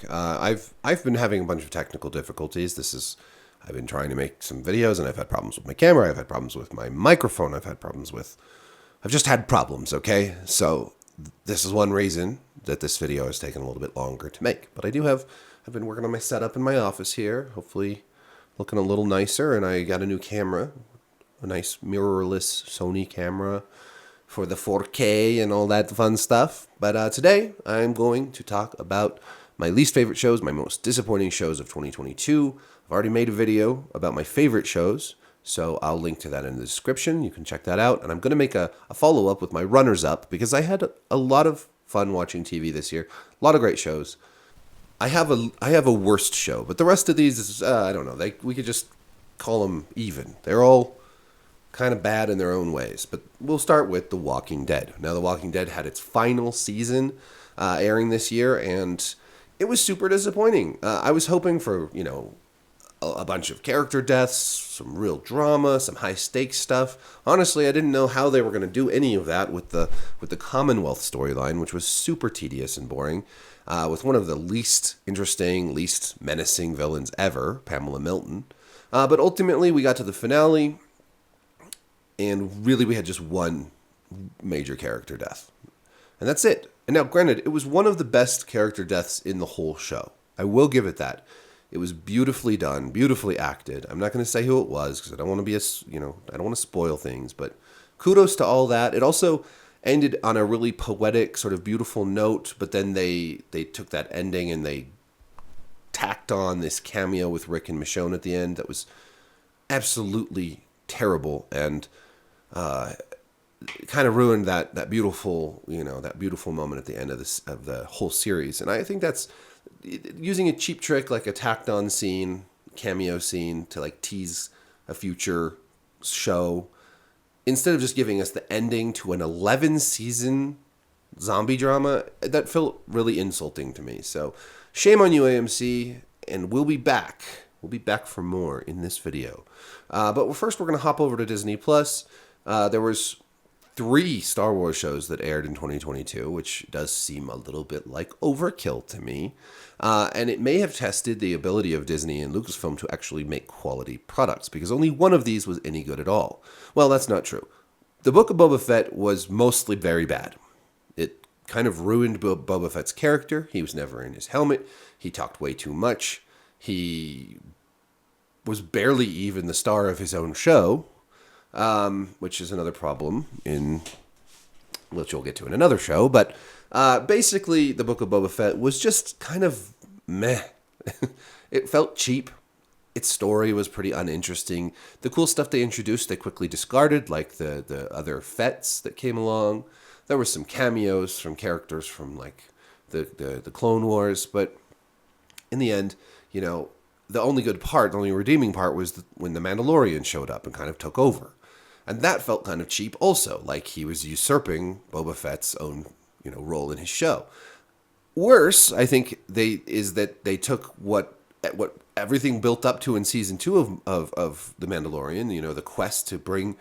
I've been having a bunch of technical difficulties. I've been trying to make some videos, and I've had problems with my camera. I've had problems with my microphone. I've just had problems. Okay, so this is one reason that this video has taken a little bit longer to make. But I've been working on my setup in my office here. Hopefully, looking a little nicer, and I got a new camera, a nice mirrorless Sony camera for the 4K and all that fun stuff. But today, I'm going to talk about my least favorite shows, my most disappointing shows of 2022. I've already made a video about my favorite shows, so I'll link to that in the description. You can check that out. And I'm going to make a follow-up with my runners-up because I had a lot of fun watching TV this year. A lot of great shows. I have a worst show, but the rest of these is, I don't know. We could just call them even. They're all kind of bad in their own ways. But we'll start with The Walking Dead. Now, The Walking Dead had its final season airing this year, and it was super disappointing. I was hoping for, a bunch of character deaths, some real drama, some high stakes stuff. Honestly, I didn't know how they were going to do any of that with the Commonwealth storyline, which was super tedious and boring, with one of the least interesting, least menacing villains ever, Pamela Milton. But ultimately, we got to the finale, and really we had just one major character death. And that's it. And now, granted, it was one of the best character deaths in the whole show. I will give it that. It was beautifully done, beautifully acted. I'm not going to say who it was because I don't want to be I don't want to spoil things, but kudos to all that. It also ended on a really poetic, sort of beautiful note, but then they took that ending and they tacked on this cameo with Rick and Michonne at the end that was absolutely terrible and kind of ruined that beautiful moment at the end of the whole series. And I think that's using a cheap trick like a tacked on cameo scene to like tease a future show instead of just giving us the ending to an 11 season zombie drama. That felt really insulting to me. So shame on you, AMC, and we'll be back. We'll be back for more in this video. But first we're going to hop over to Disney Plus. There was 3 Star Wars shows that aired in 2022, which does seem a little bit like overkill to me. And it may have tested the ability of Disney and Lucasfilm to actually make quality products, because only one of these was any good at all. Well, that's not true. The Book of Boba Fett was mostly very bad. It kind of ruined Boba Fett's character. He was never in his helmet. He talked way too much. He was barely even the star of his own show. Which is another problem which we'll get to in another show. But basically, the Book of Boba Fett was just kind of meh. It felt cheap. Its story was pretty uninteresting. The cool stuff they introduced, they quickly discarded, like the other Fetts that came along. There were some cameos from characters from like the Clone Wars, but in the end, the only redeeming part was when the Mandalorian showed up and kind of took over. And that felt kind of cheap also, like he was usurping Boba Fett's own, role in his show. Worse, I think, is that they took what everything built up to in season 2 of The Mandalorian, the quest to bring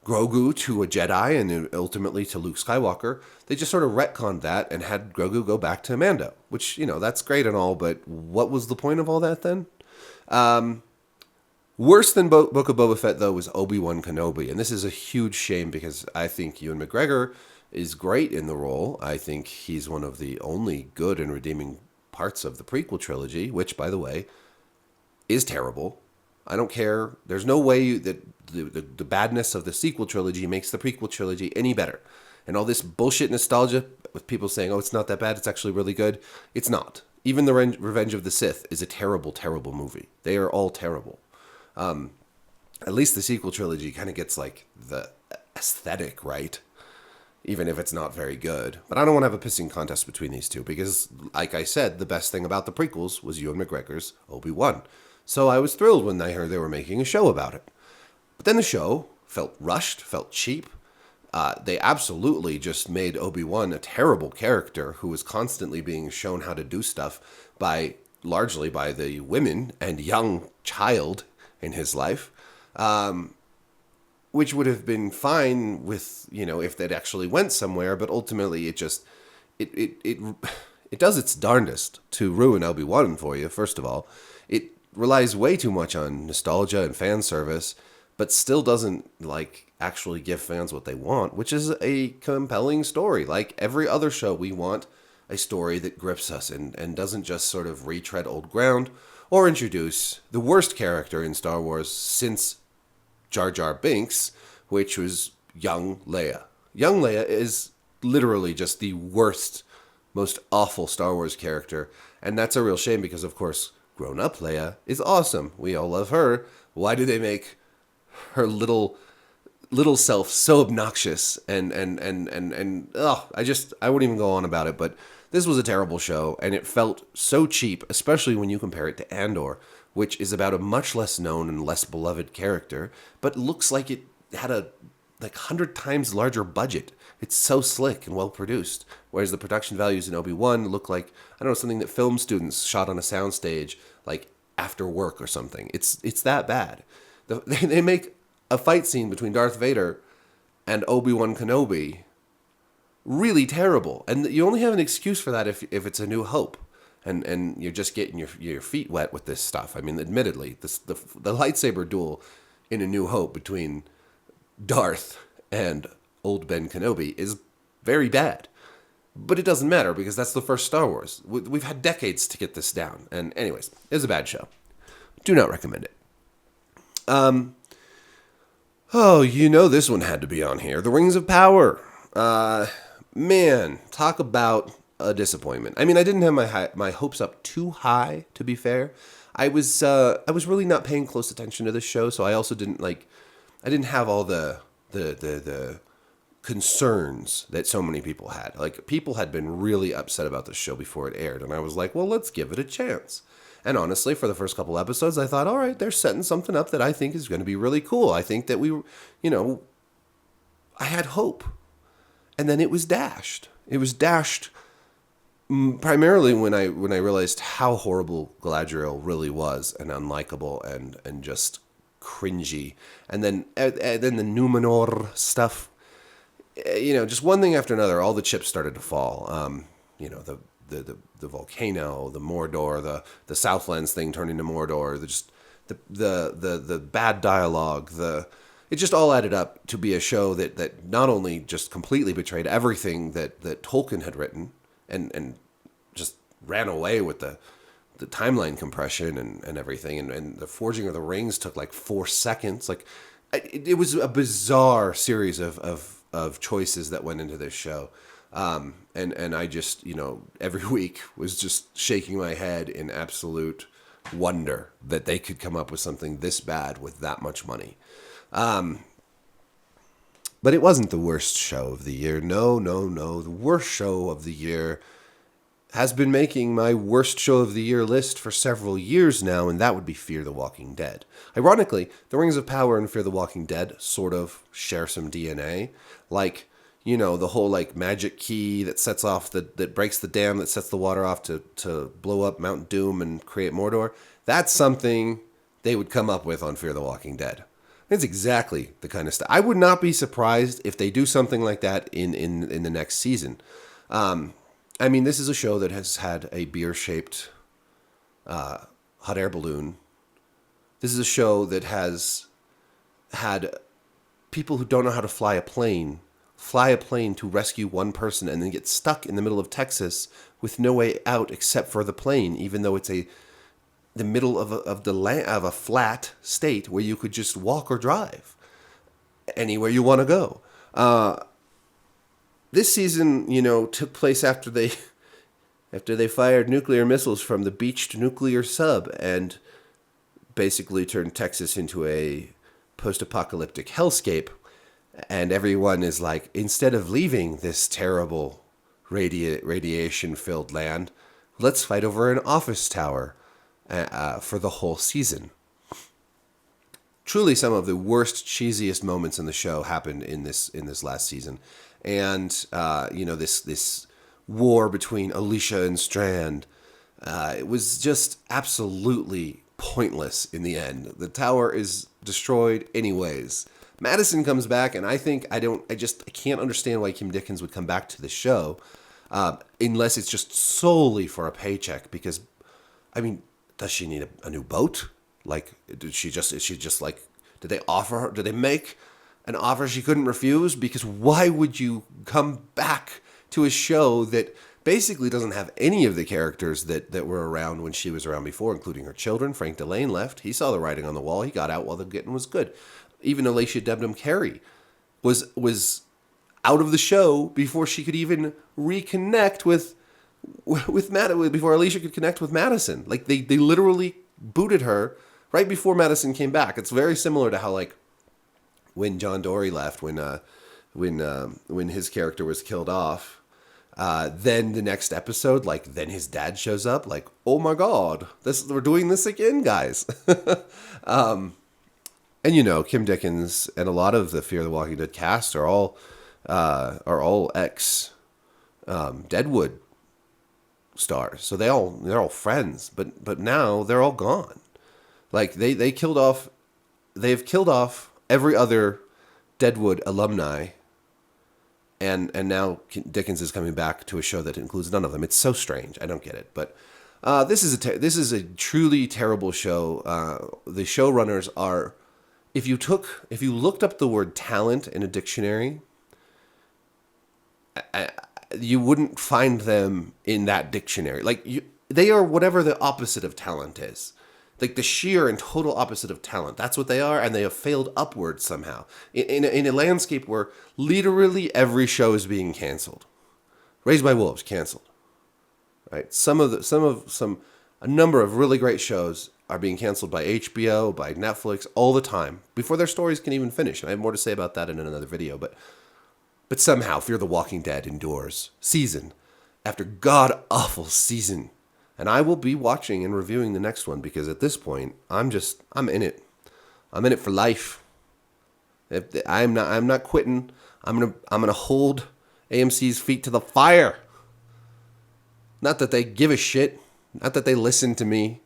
Grogu to a Jedi and then ultimately to Luke Skywalker. They just sort of retconned that and had Grogu go back to Mando, which, that's great and all, but what was the point of all that then? Worse than Book of Boba Fett, though, was Obi-Wan Kenobi. And this is a huge shame because I think Ewan McGregor is great in the role. I think he's one of the only good and redeeming parts of the prequel trilogy, which, by the way, is terrible. I don't care. There's no way that the badness of the sequel trilogy makes the prequel trilogy any better. And all this bullshit nostalgia with people saying, oh, it's not that bad, it's actually really good. It's not. Even The Revenge of the Sith is a terrible, terrible movie. They are all terrible. At least the sequel trilogy kind of gets like the aesthetic right, even if it's not very good. But I don't want to have a pissing contest between these two because, like I said, the best thing about the prequels was Ewan McGregor's Obi-Wan. So I was thrilled when I heard they were making a show about it. But then the show felt rushed, felt cheap. They absolutely just made Obi-Wan a terrible character who was constantly being shown how to do stuff largely by the women and young child in his life, which would have been fine with, if they'd actually went somewhere, but ultimately it it does its darndest to ruin Obi-Wan for you, first of all. It relies way too much on nostalgia and fan service, but still doesn't, like, actually give fans what they want, which is a compelling story. Like every other show, we want a story that grips us and doesn't just sort of retread old ground or introduce the worst character in Star Wars since Jar Jar Binks, which was young Leia. Young Leia is literally just the worst, most awful Star Wars character, and that's a real shame because, of course, grown-up Leia is awesome. We all love her. Why do they make her little self so obnoxious and I wouldn't even go on about it, but this was a terrible show, and it felt so cheap, especially when you compare it to Andor, which is about a much less known and less beloved character, but looks like it had a 100 times larger budget. It's so slick and well produced, whereas the production values in Obi-Wan look like, I don't know, something that film students shot on a soundstage like after work or something. It's that bad. They make a fight scene between Darth Vader and Obi-Wan Kenobi really terrible, and you only have an excuse for that if it's A New Hope, and you're just getting your feet wet with this stuff. I mean, admittedly, the lightsaber duel in A New Hope between Darth and old Ben Kenobi is very bad, but it doesn't matter because that's the first Star Wars. We've had decades to get this down, and anyways, it was a bad show. Do not recommend it. Oh, this one had to be on here. The Rings of Power. Man, talk about a disappointment. I mean, I didn't have my hopes up too high, to be fair. I was really not paying close attention to this show, so I also didn't have all the concerns that so many people had. Like, people had been really upset about this show before it aired, and I was like, well, let's give it a chance. And honestly, for the first couple episodes, I thought, all right, they're setting something up that I think is going to be really cool. I think that I had hope. And then it was dashed. It was dashed primarily when I realized how horrible Galadriel really was, and unlikable and just cringy. And then the Numenor stuff, just one thing after another, all the chips started to fall. The volcano, the Mordor, the Southlands thing turned into Mordor, the bad dialogue, it just all added up to be a show that not only just completely betrayed everything that Tolkien had written and just ran away with the timeline compression and everything, and the Forging of the Rings took like 4 seconds. Like, it was a bizarre series of choices that went into this show. And I just, every week was just shaking my head in absolute wonder that they could come up with something this bad with that much money. But it wasn't the worst show of the year. No. The worst show of the year has been making my worst show of the year list for several years now, and that would be Fear the Walking Dead. Ironically, The Rings of Power and Fear the Walking Dead sort of share some DNA. Like, the whole magic key that sets off that breaks the dam that sets the water off to blow up Mount Doom and create Mordor. That's something they would come up with on Fear the Walking Dead. It's exactly the kind of stuff. I would not be surprised if they do something like that in the next season. I mean, this is a show that has had a beer-shaped hot air balloon. This is a show that has had people who don't know how to fly a plane to rescue one person and then get stuck in the middle of Texas with no way out except for the plane, even though it's the middle of a flat state where you could just walk or drive anywhere you want to go. This season, took place after they fired nuclear missiles from the beached nuclear sub and basically turned Texas into a post-apocalyptic hellscape. And everyone is like, instead of leaving this terrible radiation-filled land, let's fight over an office tower for the whole season. Truly, some of the worst, cheesiest moments in the show happened in this last season. And, this war between Alicia and Strand, it was just absolutely pointless in the end. The tower is destroyed anyways. Madison comes back, and I can't understand why Kim Dickens would come back to the show. unless it's just solely for a paycheck. Because, I mean, does she need a new boat? Like, is she just like, did they offer her, did they make an offer she couldn't refuse? Because why would you come back to a show that basically doesn't have any of the characters that were around when she was around before, including her children? Frank Delane left. He saw the writing on the wall. He got out while the getting was good. Even Alicia Debnam Carey was out of the show before she could even reconnect with before Alicia could connect with Madison. Like, they literally booted her right before Madison came back. It's very similar to how, like, when John Dory left, when his character was killed off, then the next episode, like, then his dad shows up, like, oh my God, we're doing this again, guys. And Kim Dickens and a lot of the Fear the Walking Dead cast are all ex Deadwood stars, so they're all friends. But now they're all gone. Like, they've killed off every other Deadwood alumni, and now Dickens is coming back to a show that includes none of them. It's so strange. I don't get it. But this is a truly terrible show. The showrunners are, if you looked up the word talent in a dictionary, you wouldn't find them in that dictionary. Like, they are whatever the opposite of talent is. Like, the sheer and total opposite of talent. That's what they are, and they have failed upwards somehow. In a landscape where literally every show is being canceled. Raised by Wolves, canceled. Right? A number of really great shows are being canceled by HBO, by Netflix, all the time, before their stories can even finish. And I have more to say about that in another video, but somehow Fear the Walking Dead endures season after god-awful season. And I will be watching and reviewing the next one, because at this point, I'm in it. I'm in it for life. I'm not quitting. I'm gonna hold AMC's feet to the fire. Not that they give a shit. Not that they listen to me.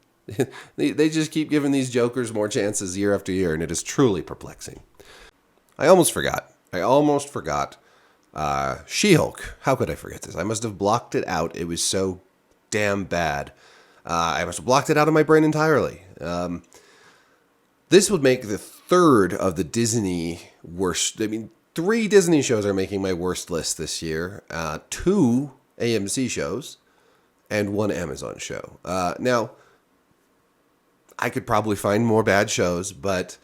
They just keep giving these jokers more chances year after year, and it is truly perplexing. I almost forgot. She-Hulk. How could I forget this? I must have blocked it out. It was so damn bad. I must have blocked it out of my brain entirely. This would make the third of the Disney worst. I mean, 3 Disney shows are making my worst list this year. 2 AMC shows and 1 Amazon show. Now, I could probably find more bad shows, but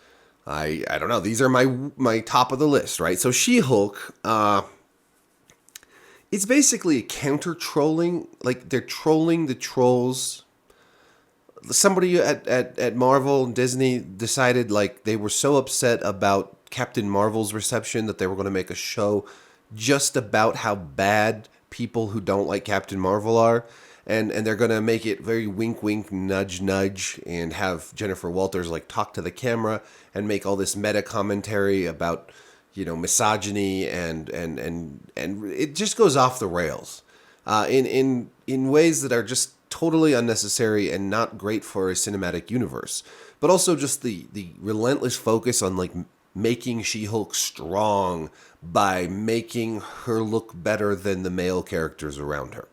I don't know. These are my top of the list, right? So She-Hulk, it's basically a counter-trolling. Like, they're trolling the trolls. Somebody at Marvel and Disney decided, like, they were so upset about Captain Marvel's reception that they were going to make a show just about how bad people who don't like Captain Marvel are. And they're going to make it very wink, wink, nudge, nudge, and have Jennifer Walters, like, talk to the camera and make all this meta commentary about, misogyny, and it just goes off the rails in ways that are just totally unnecessary and not great for a cinematic universe. But also just the relentless focus on, like, making She-Hulk strong by making her look better than the male characters around her.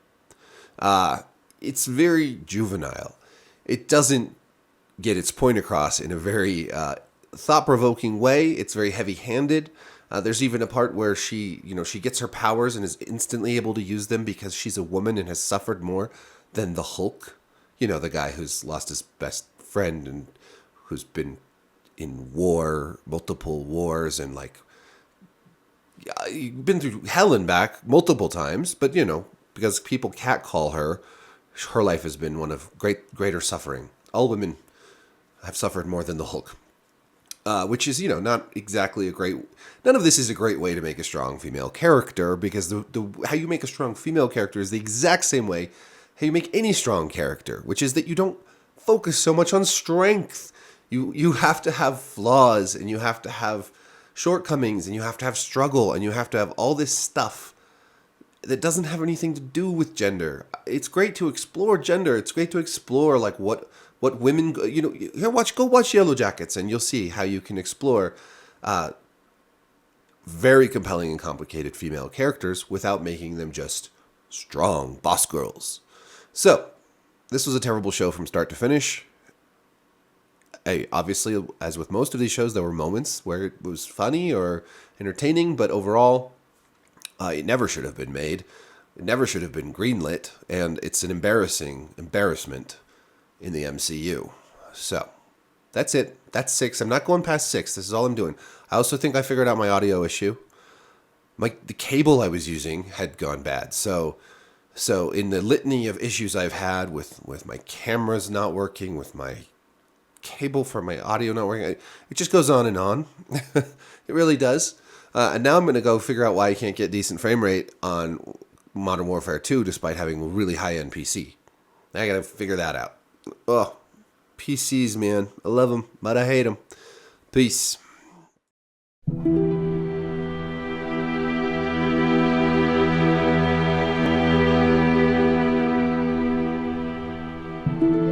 It's very juvenile. It doesn't get its point across in a very thought-provoking way. It's very heavy-handed. There's even a part where she gets her powers and is instantly able to use them because she's a woman and has suffered more than the Hulk. The guy who's lost his best friend and who's been in multiple wars, and, like, been through hell and back multiple times, but, because people catcall her, her life has been one of greater suffering. All women have suffered more than the Hulk, which is, not exactly none of this is a great way to make a strong female character, because how you make a strong female character is the exact same way how you make any strong character, which is that you don't focus so much on strength. You have to have flaws, and you have to have shortcomings, and you have to have struggle, and you have to have all this stuff that doesn't have anything to do with gender. It's great to explore gender. It's great to explore, like, what women, go watch Yellow Jackets, and you'll see how you can explore very compelling and complicated female characters without making them just Strong boss girls. So, this was a terrible show from start to finish. Obviously, as with most of these shows, there were moments where it was funny or entertaining, but overall, it never should have been made. It never should have been greenlit, and it's an embarrassment in the MCU. So, that's it. That's 6. I'm not going past 6. This is all I'm doing. I also think I figured out my audio issue. The cable I was using had gone bad. So in the litany of issues I've had with my cameras not working, with my cable for my audio not working, it just goes on and on. It really does. And now I'm going to go figure out why I can't get decent frame rate on Modern Warfare 2 despite having a really high-end PC. I got to figure that out. Oh, PCs, man. I love them, but I hate them. Peace. Thank you.